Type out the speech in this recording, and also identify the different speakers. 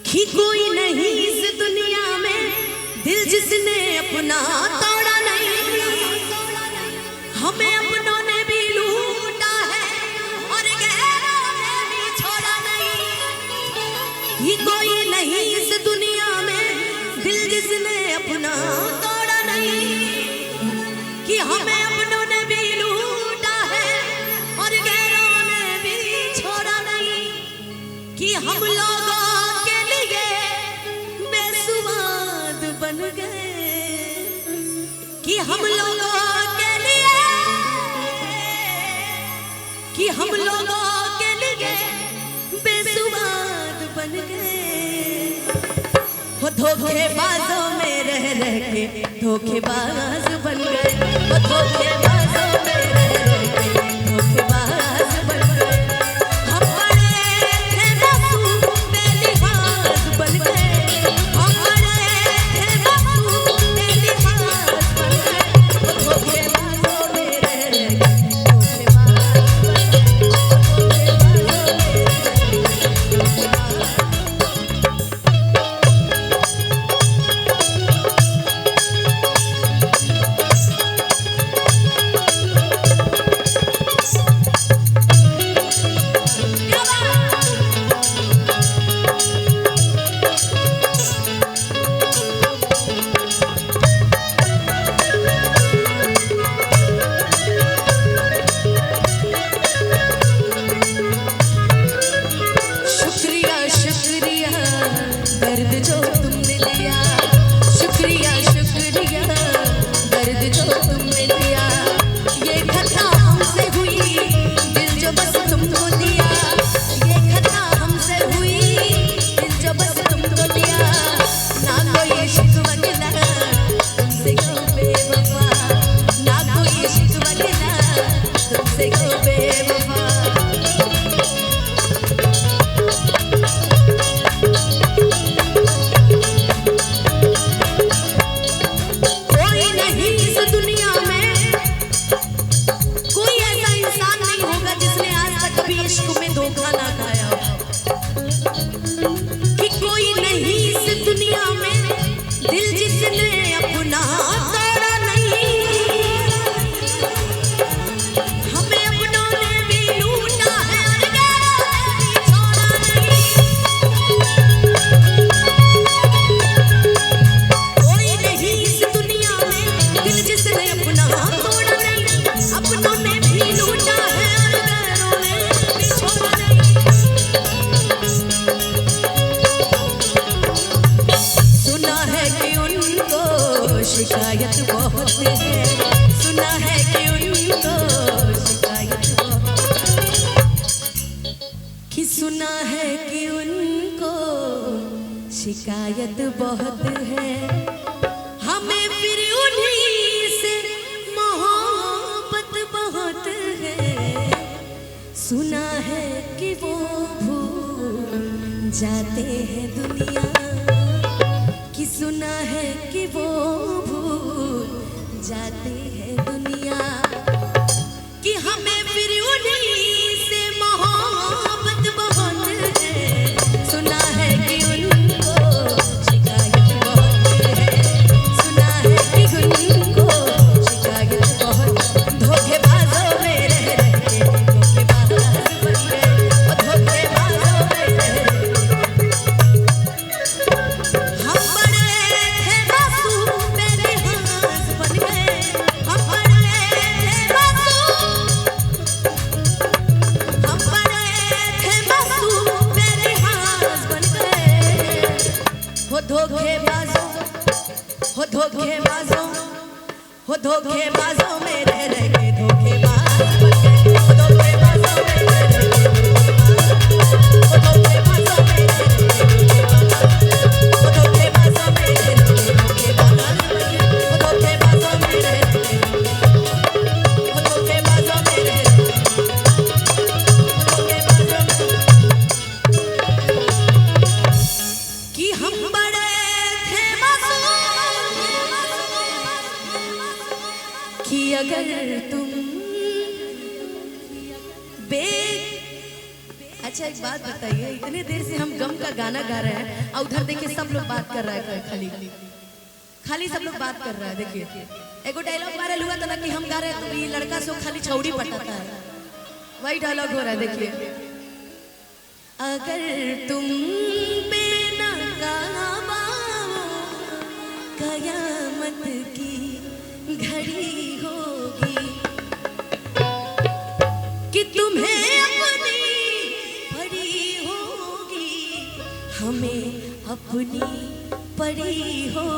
Speaker 1: कि कोई नहीं इस दुनिया में दिल जिसने अपना तोड़ा नहीं, हमें अपनों ने भी लूटा है और गैरों ने भी छोड़ा नहीं। कि कोई नहीं इस दुनिया में दिल जिसने अपना तोड़ा नहीं, कि हमें अपनों ने भी लूटा है और गैरों ने भी छोड़ा नहीं। कि हम लोगों के लिए बेसुमाद बन गए, कि हम लोगों के लिए, कि हम लोगों के लिए बेसुमाद बन गए। वो धोखेबाजों में रह रह के धोखेबाज बन गए, वो धोखेबाजों में रह रह के धोखेबाज बन गए। हम बड़े थे मासूम बेलिहाज बन गए, हम बड़े थे मासूम बेलिहाज बन गए। वो धोखेबाजों में रह रह के धोखेबाज बन गए, धोखेबाजों में रह रह के दर्द जो तुमने लिया, शुक्रिया शुक्रिया दर्द जो तुमने लिया। ये खता हमसे हुई दिल जो बस तुमको दिया, ये खता हमसे हुई दिल जो बस तुमको दिया। ना कोई शिकवा गिला तुमसे क्यों बेवफा, ना कोई शिकवा गिला तुमसे क्यों बेवफा। इश्क में धोखा ना खाया, कि कोई नहीं इस दुनिया में दिल जिसने अपना तोड़ा नहीं। हमें अपनों ने भी लूटा है और गैरों ने भी छोड़ा नहीं। कोई नहीं इस दुनिया में दिल जिसने अपना तोड़ा नहीं, अपनों ने भी लूटा है और गैरों ने भी छोड़ा नहीं। सुना है कि उनको शिकायत बहुत है, सुना है कि उनको शिकायत बहुत, कि सुना है कि उनको शिकायत बहुत है। हमें फिर उन्हीं से मोहब्बत बहुत है। सुना है कि वो भूल जाते हैं दुनिया, कि सुना है कि वो भूल जाते हैं दुनिया। कि हमें फिर उन्हीं से मोहब्बत बहुत है। सुना है कि उनको शिकायत बहुत है, सुना है कि उनको शिकायत बहुत। धोखेबाजों में रह रह के धोखेबाज बन गए, वो धोखेबाजों में रह रह के। हम बड़े थे मासूम बेलिहाज बन गए, हम बड़े थे मासूम, हम बड़े थे मासूम बेलिहाज बन गए। वो धोखेबाजों, वो धोखेबाजों, वो धोखेबाजों में रह रह के धोखेबाज बन गए, वो धोखेबाजों में रह रह के धोखेबाज, वो धोखेबाजों में रह रह के धोखेबाज, वो धोखेबाजों में रह रह के धोखेबाज बन गए, वो धोखेबाजों में रह रह के, वो धोखेबाजों में रह रह के, वो धोखेबाजों में। कि हम बड़े थे मासूम, कि अगर तुम अच्छा एक बात बताइए, इतने देर से हम गम का गाना गा रहे हैं और उधर देखिए सब लोग बात कर रहा है, खाली खाली सब लोग बात कर रहा है। देखिए एगो डायलॉग वायरल हुआ था ना कि हम गा रहे हैं तो ये लड़का से खाली छौड़ी पटाता है, वही डायलॉग हो रहा है। देखिए अगर तुम बेनकाबा कयामत की घड़ी होगी कि तुम्हें अपनी पड़ी होगी, हमें अपनी पड़ी हो।